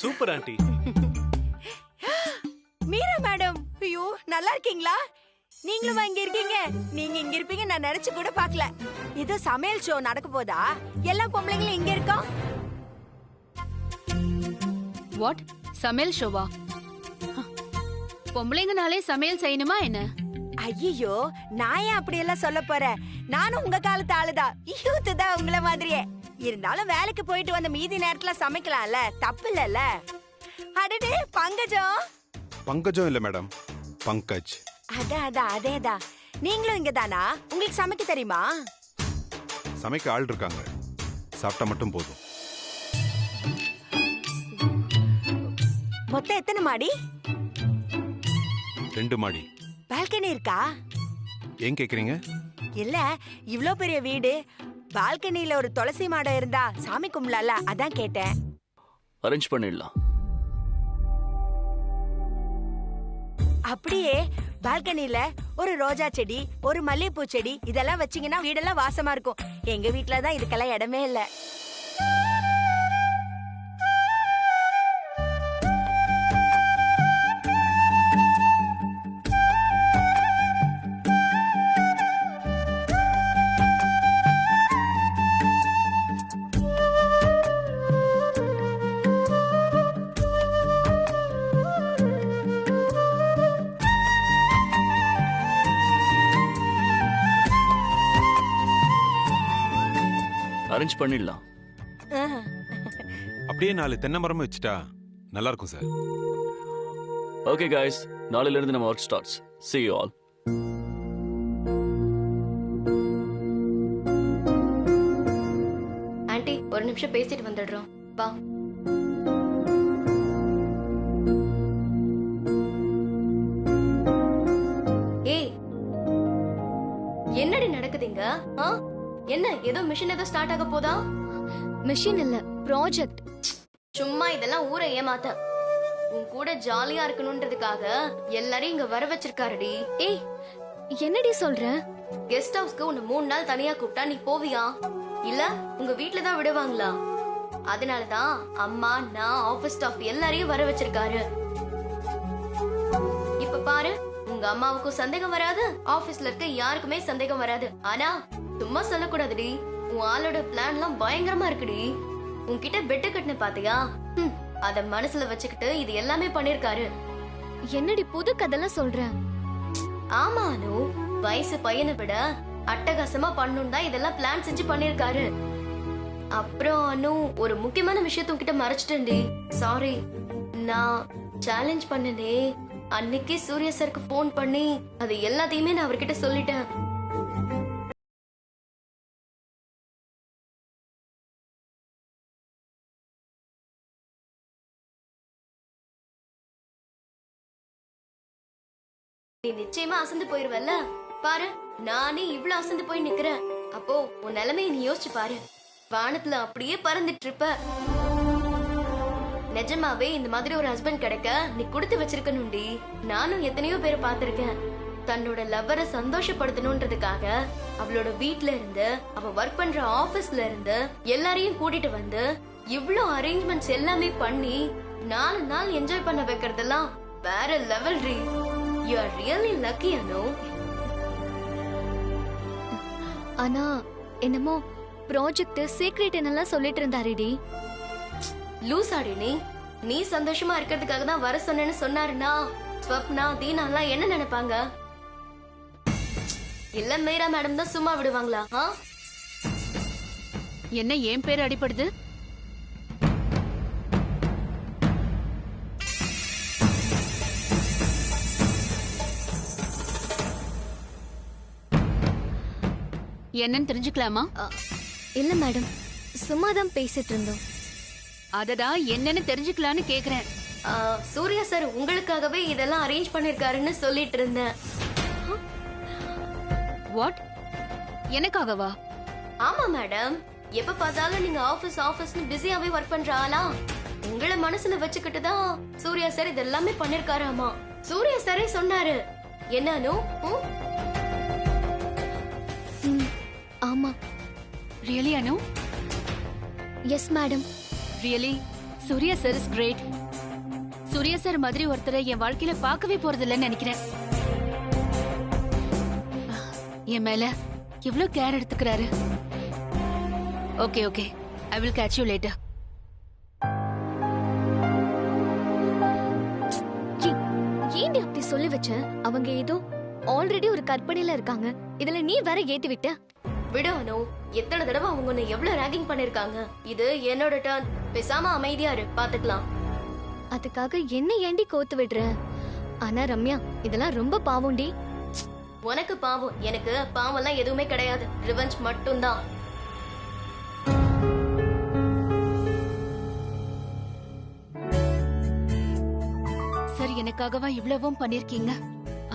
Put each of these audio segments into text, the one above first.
Super aunty. Meera madam, ஐயோ நல்லா இருக்கீங்களா? நீங்களும் இங்க இருக்கீங்க? நீங்க இங்க இருப்பீங்க நான் நினைச்சு கூட பார்க்கல. இது சமையல் ஷோ நடக்க போதா? எல்லா பொம்பளைங்களும் இங்க இருக்கோம். வாட்? சமையல் ஷோவா? பொம்பளைங்கனாலே சமையல் செய்யணுமா என்ன? ஐயோ, நான் ஏன் அப்படி எல்லாம் சொல்ல போறேன்? நானும் உங்க காலத்து ஆளுதான், யூத் தான் உங்கள மாதிரியே. இருந்தாலும் வேலைக்கு போயிட்டு வந்த மீதி நேரத்துல சமைக்கலாம்ல, தப்பு இல்லல்ல. அடடே பங்கஜம். பங்கஜம் இல்ல மேடம், பங்கஜ். அதேதான். நீங்களும் இங்க தானா? உங்களுக்கு சமைக்க தெரியுமா? சமைக்க ஆள் இருக்காங்க, சாப்பிட்டா மட்டும் போதும். மொத்தம் எத்தனை மாடி? 2 மாடி. பால்கனி இருக்கா? ஏன் கேக்குறீங்க? இல்ல, இவ்ளோ பெரிய வீடு, பால்கனில ஒரு துளசி மாடம் இருந்தா சாமி கும்பலால, அதான் கேட்டேன். அரேஞ்ச் பண்ணிடலாம். அப்படியே பால்கனில ஒரு ரோஜா செடி, ஒரு மல்லிகைப்பூ செடி இதெல்லாம் வச்சீங்கன்னா வீடெல்லாம் வாசமா இருக்கும். எங்க வீட்ல தான் இதுக்கெல்லாம் இடமே இல்ல. அரேஞ்ச் பண்ணிடலாம். அப்படியே 4 தென்னை மரமும் வச்சுட்டா நல்லா இருக்கும் சார். ஓகே गाइस, நாளையில இருந்து நம்ம work starts. See you all. Aunty, ஒரு நிமிஷம் பேசிட்டு வந்துடுறோம். வா. ஏய், என்னடி நடக்குதுங்க? என்ன ஏதோ மிஷின் ஏதோ ஸ்டார்ட் ஆக போதா? மிஷின் இல்ல, ப்ராஜெக்ட். சும்மா இதெல்லாம் ஊரை ஏமாத்த. உன் கூட ஜாலியா இருக்கணும்ன்றதுக்காக எல்லாரையும் இங்க வர வச்சிருக்காருடி. ஏய், என்னடி சொல்ற? கெஸ்ட் ஹவுஸ்க்கு உன்னை 3 நாள் தனியா கூப்பிட்டா நீ போவியா? இல்ல உங்க வீட்ல தான் விடுவாங்களா? அதனாலதான் அம்மா, நான், ஆபீஸ் ஸ்டாஃப் எல்லாரையும் வர வச்சிருக்காரு. இப்ப பாரு, உங்க அம்மாவுக்கும் சந்தேகம் வராது, ஆபீஸ்ல இருக்க யாருக்குமே சந்தேகம் வராது. ஆனா சும்மா சொல்லக்கூடாதுடி, உன் ஆளோட பிளான் எல்லாம் பயங்கரமா இருக்குடி. உன்கிட்ட பெட்டு கட்டின பாத்தியா? அத மனசுல வச்சுக்கிட்டு இது எல்லாமே பண்ணிருக்காரு. என்னடி புது கதெல்லாம் சொல்ற? ஆமா அனு, வயசு பையனை விட அட்டகாசமா பண்ணணும் தான் இதெல்லாம் பிளான் செஞ்சு பண்ணிருக்காரு. அப்புறம் அனு, ஒரு முக்கியமான விஷயத்த உன்கிட்ட மறைச்சிட்டேன்டி. சாரி. நான் சேலஞ்ச் பண்ணனே அன்னைக்கு சூர்யா சாருக்கு போன் பண்ணி அது எல்லாத்தையுமே நான் அவர்கிட்ட சொல்லிட்டேன். நீ நிச்சயமா அசந்து போயிருவல்ல. பாரு, நானே இவ்ளோ அசந்து போய் நிக்கிறேன். அப்போ உன் நிலைமையை நீ யோசிச்சு பாரு. வானத்துல அப்படியே பறந்துட்டு இருப்ப. நிஜமாவே இந்த மாதிரி ஒரு ஹஸ்பண்ட் கிடைக்க நீ கொடுத்து வச்சிருக்கணும்டி. நானும் எத்தனையோ பேரை பார்த்திருக்கேன். தன்னோட லவ்வரை சந்தோஷப்படுத்தணும்ன்றதுக்காக அவளோட வீட்ல இருந்து, அவ ஒர்க் பண்ற ஆபீஸ்ல இருந்து எல்லாரையும் கூட்டிட்டு வந்து இவ்ளோ அரேஞ்ச்மெண்ட்ஸ் எல்லாமே பண்ணி 4 நாள் என்ஜாய் பண்ண வைக்கிறதெல்லாம் வேற level re. You are really lucky, Anu. ஆனா என்னமோ ப்ராஜெக்ட் சீக்ரெட் என்னெல்லாம் சொல்லிட்டு இருந்தாருடி. லூசாடி நீ சந்தோஷமா இருக்கிறதுக்காக தான் வர சொன்னேன்னு சொன்னாருன்னா ஸ்வப்னா, தீனா எல்லாம் என்ன நினைப்பாங்க? இல்ல மீரா மேடம் தான் சும்மா விடுவாங்களா? என்ன என் பேர் அடிபடுது? என்னன்னு தெரிஞ்சுக்கலாமா? இல்ல மேடம், சும்மா தான் பேசிட்டு இருந்தோம். அததான் என்னன்னு தெரிஞ்சுக்கலான்னு கேக்குறேன். சூர்யா சார் உங்களுக்காகவே இதெல்லாம் அரேஞ்ச் பண்ணிருக்காருன்னு சொல்லிட்டு இருந்தேன். வாட்? எனக்காகவா? ஆமா மேடம், எப்ப பார்த்தாலும் நீங்க ஆபீஸ்னு பிஸியாவே ஒர்க் பண்ற ஆளா? உங்களை மனசுல வச்சுக்கிட்டு தான் சூர்யா சார் இதெல்லாமே பண்ணிருக்காராமா. சூர்யா சாரே சொன்னாரு. என்னன்னு? ஆமா. Really Anu? Yes madam. Really Surya sir is great. Surya sir மாதிரி ஒருத்தரை என் வாழ்க்கையில பார்க்கவே போறது இல்லைன்னு நினைக்கிறேன். என் மேல எவ்வளவு கேர் எடுத்துக்கிறாரு. Okay okay, I will catch you later. ஏண்டி அப்படி சொல்லி வச்ச? அவங்க ஏதோ ஆல்ரெடி ஒரு கற்பனையில இருக்காங்க, இதுல நீ வேற ஏத்தி விட்ட. விடு அனு, எத்தனை தடவை அவங்க உன்னை எவ்வளவு ராகிங் பண்ணிருக்காங்க. இது என்னோட டர்ன். பேசாம அமைதியா இரு, பாத்துக்கலாம். அதுக்காக என்ன ஏண்டி கோத்து விடுற? ஆனா ரம்யா, இதெல்லாம் ரொம்ப பாவம்டி. உனக்கு பாவம், எனக்கு பாவம்லாம் எதுவுமே கிடையாது. ரிவெஞ்ச் மட்டும்தான். சார் எனக்காகவா இவ்வளவும் பண்ணிருக்கீங்க?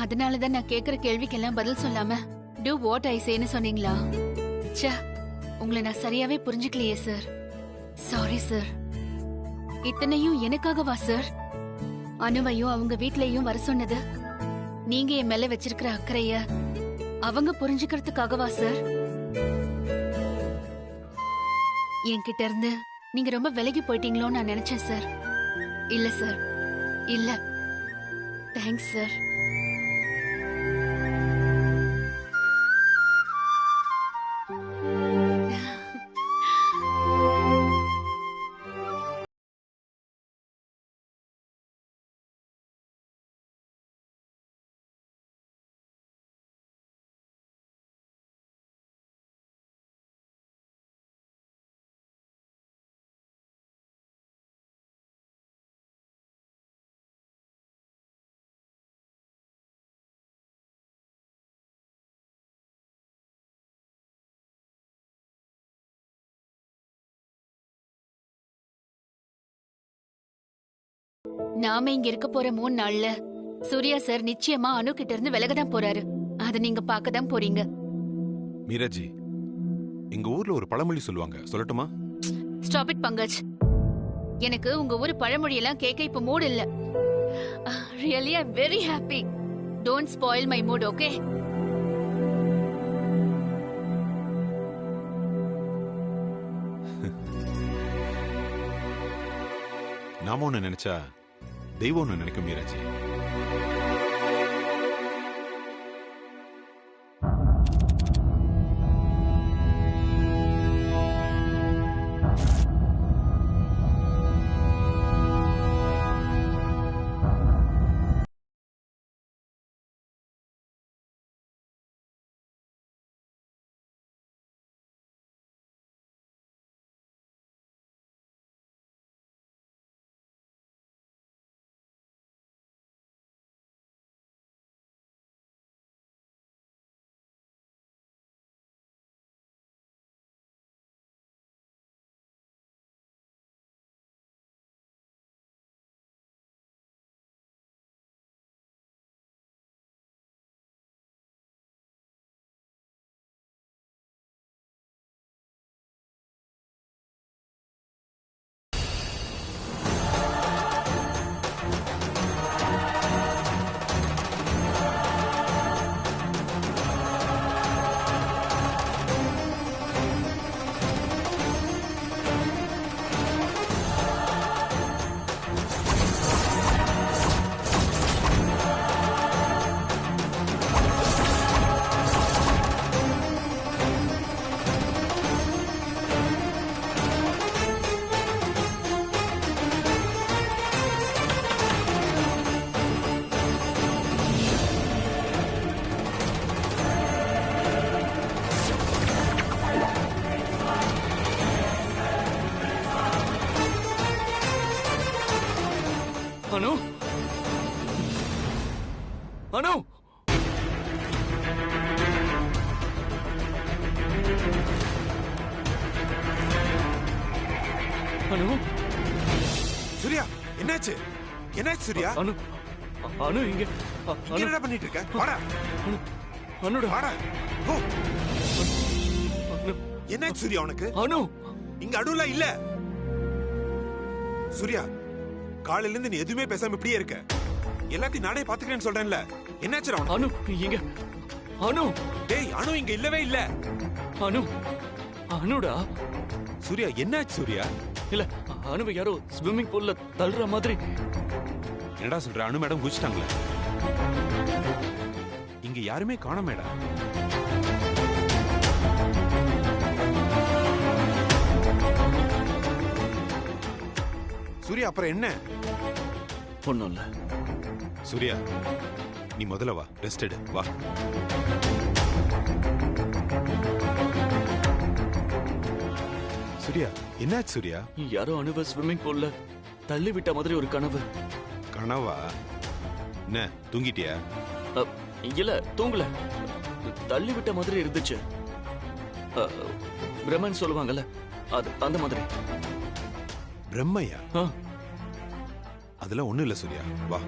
அதனாலதான் நான் கேக்குற கேள்விக்கெல்லாம் பதில் சொல்லாம டூ வாட் ஐ சேன்னு சொன்னீங்களா? ச்சே, உங்களை நான் சரியாவே புரிஞ்சுக்கலையே சார். Sorry sir. இத்தனையும் எனக்காகவா சார்? அனுவையும் அவங்க வீட்லயும் வர சொன்னது நீங்க என் மேல வச்சிருக்கிற அக்கறைய அவங்க புரிஞ்சுக்கிறதுக்காகவா சார்? என்கிட்ட இருந்து நீங்க ரொம்ப விலகி போயிட்டீங்களோன்னு நான் நினைச்சேன் சார். இல்ல சார், இல்ல. Thanks sir. நாம இங்க இருக்க போற 3 நாள்ல சூர்யா சார் நிச்சயமா அனு கிட்ட இருந்து விலகதான் போறாரு. அத நீங்க பார்க்கதான் போறீங்க. மீராஜி, எங்க ஊர்ல ஒரு பழமொழி சொல்லுவாங்க, சொல்லட்டுமா? Stop it Pankaj. எனக்கு உங்க ஊர் பழமொழி எல்லாம் கேட்க இப்ப மூட் இல்ல. Really I am very happy. Don't spoil my mood, okay? நாம ஒண்ணு நினைச்சா தெய்வம் ஒண்ணு நினைக்கும் மீராஜி. அனு, அனு, அனு, சூர்யா, என்னாச்சு? என்னாச்சு சூர்யா? அனு, அனு இங்க. இங்க என்னடா பண்ணிட்டு இருக்க? வாடா. அனுடா. வாடா. போ. அனு, என்னாச்சு சூர்யா உனக்கு? அனு, இங்க அடுல இல்ல. சூர்யா, காலையில இருந்து நீ எதுவுமே பேசாம இப்படியே இருக்க. எல்லாத்தையும் நானே பாத்துக்கிறேன்னு சொல்றேன்ல. என்னாச்சு உனக்கு? அனு இங்க. அனு. டேய், அனு இங்க இல்லவே இல்ல. அனு, அனுடா. சூர்யா, என்னாச்சு சூர்யா? இல்ல அனுவை யாரோ ஸ்விம்மிங் பூல்ல தள்ளுற மாதிரி. என்னடா சொல்ற? அனு மேடம் குதிச்சிட்டாங்களே. இங்க யாருமே காணோம் மேடம். சூர்யா அப்புறம் என்ன? ஒண்ணும் இல்ல. சூர்யா நீ முதல்ல வா, ரெஸ்ட் எடு, வா. சூர்யா என்னாச்சு சூர்யா? யாரோ அனுவை ஸ்விம்மிங் பூல்ல தள்ளி விட்ட மாதிரி ஒரு கனவு. கனவா? என்ன தூங்கிட்டியா? இல்ல தூங்கல, தள்ளி விட்ட மாதிரி இருந்துச்சு. பிரம்மன் சொல்லுவாங்கல்ல, அது அந்த மாதிரி. பிரம்மையா? ஆ, அதெல்லாம் ஒண்ணும் இல்ல சூர்யா, வா.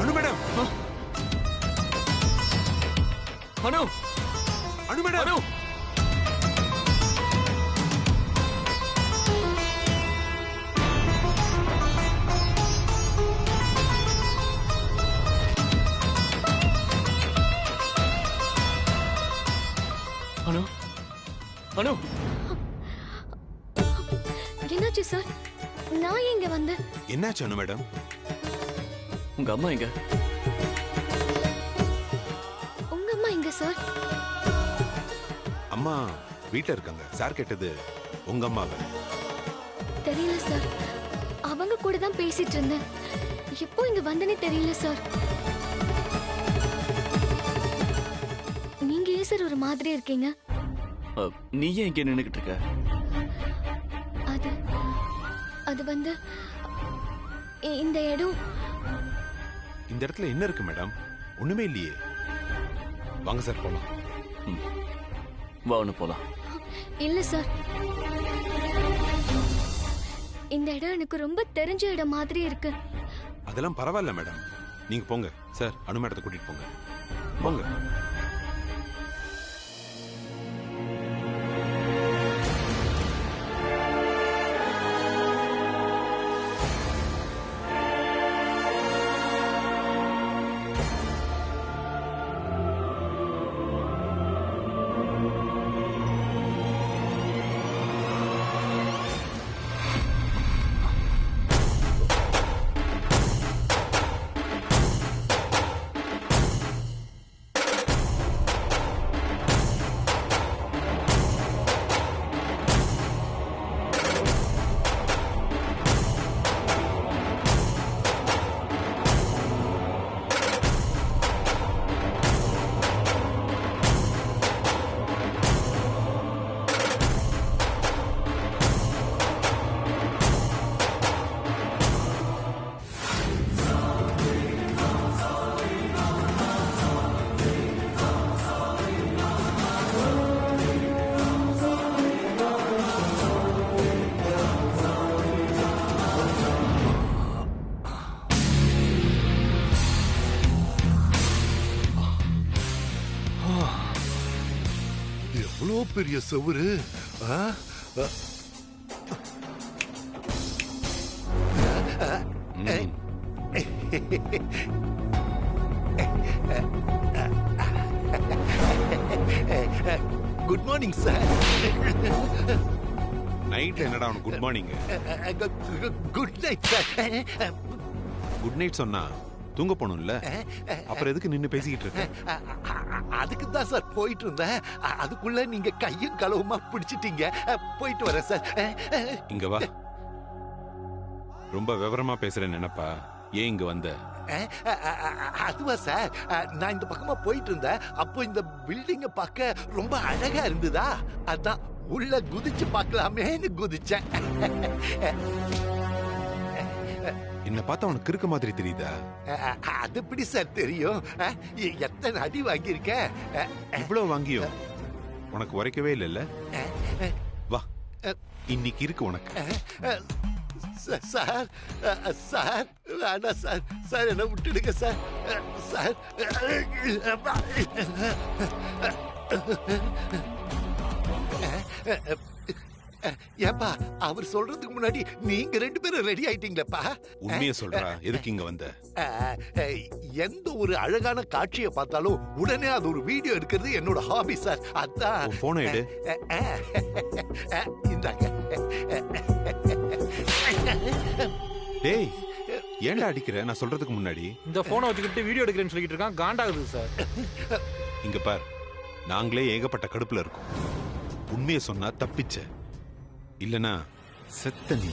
அனு மேடம், அனு, அனு மேடம், அனு. அனு, அனு. என்னாச்சு சார்? நான் எங்க வந்தேன்? என்னாச்சு அனு மேடம்? உங்க அம்மா எங்க? உங்க அம்மா எங்க சார்? அம்மா வீட்ல இருக்காங்க. சார் கேட்டது உங்க அம்மாவை. தெரியல சார், அவங்க கூட தான் பேசிட்டு இருந்தேன். எப்போ இங்க வந்தனே தெரியல சார். நீங்க ஏன் சார் ஒரு மாதிரி இருக்கீங்க? நீ ஏன் இங்க நின்னுகிட்டு இருக்க? அது அது வந்து இந்த இடம். இந்த இடத்துல என்ன இருக்கு மேடம்? ஒண்ணுமே இல்லையே. வாங்க சார் போலாம். வா ஒண்ணு போலாம். இல்ல சார், இந்த இடம் எனக்கு ரொம்ப தெரிஞ்ச இடம் மாதிரி இருக்கு. அதெல்லாம் பரவாயில்ல மேடம், நீங்க போங்க. சார் அனு மேடத்தை கூட்டிட்டு போங்க, போங்க. எவ்வளோ பெரிய செவுரு! Good morning sir. நைட்ல என்னடா அவனுக்கு good morning? Good night sir. Good night சொன்னா தூங்க போகணும்ல, அப்புறம் எதுக்கு நின்னு பேசிக்கிட்டு இருக்க? அதுக்கு தான் சார் போயிட்டு இருந்தேன். அதுக்குள்ள நீங்க கையும் களவுமா பிடிச்சிட்டீங்க. போயிட்டு வரேன் சார். இங்க வா. ரொம்ப விவரமா பேசுறேன்னு நினைப்பா. ஏன் இங்க வந்த? அதுவா சார், நான் இந்த பக்கமா போயிட்டு இருந்தேன். அப்போ இந்த பில்டிங்க பார்க்க ரொம்ப அழகா இருந்ததா, அதான் உள்ள குதிச்சு பார்க்கலாமேன்னு குதிச்சேன். என்ன பார்த்தா உனக்கு இருக்க மாதிரி தெரியுதா? அது எப்படி சார் தெரியும்? எத்தனை அடி வாங்கியிருக்க? இவ்வளவு வாங்கியும் உனக்கு உரைக்கவே இல்லைல்ல? வா, இன்னைக்கு இருக்கு உனக்கு. சார் சார் வேண்டாம் சார். சார் என்ன விட்டுடுங்க சார். சார் ஏப்பா அவர் சொல்றதுக்கு முன்னாடி நீங்க 2 பேரும் ரெடி ஆயிட்டீங்களப்பா? உண்மையை சொல்றா, எதுக்கு இங்க வந்த? எந்த ஒரு அழகான காட்சியை பார்த்தாலும் உடனே அது ஒரு வீடியோ எடுக்கிறது என்னோட ஹாபி சார். அதான் போனை எடு. இந்தாங்க. டேய், ஏன்டா அடிக்கிற? நான் சொல்றதுக்கு முன்னாடி இந்த போனை வச்சுக்கிட்டு வீடியோ எடுக்கிறேன்னு சொல்லிட்டு இருக்கான். காண்டாகுது சார். இங்க பார், நாங்களே ஏகப்பட்ட கடுப்புல இருக்கோம். உண்மையை சொன்னா தப்பிச்ச, இல்லனா செத்த நீ.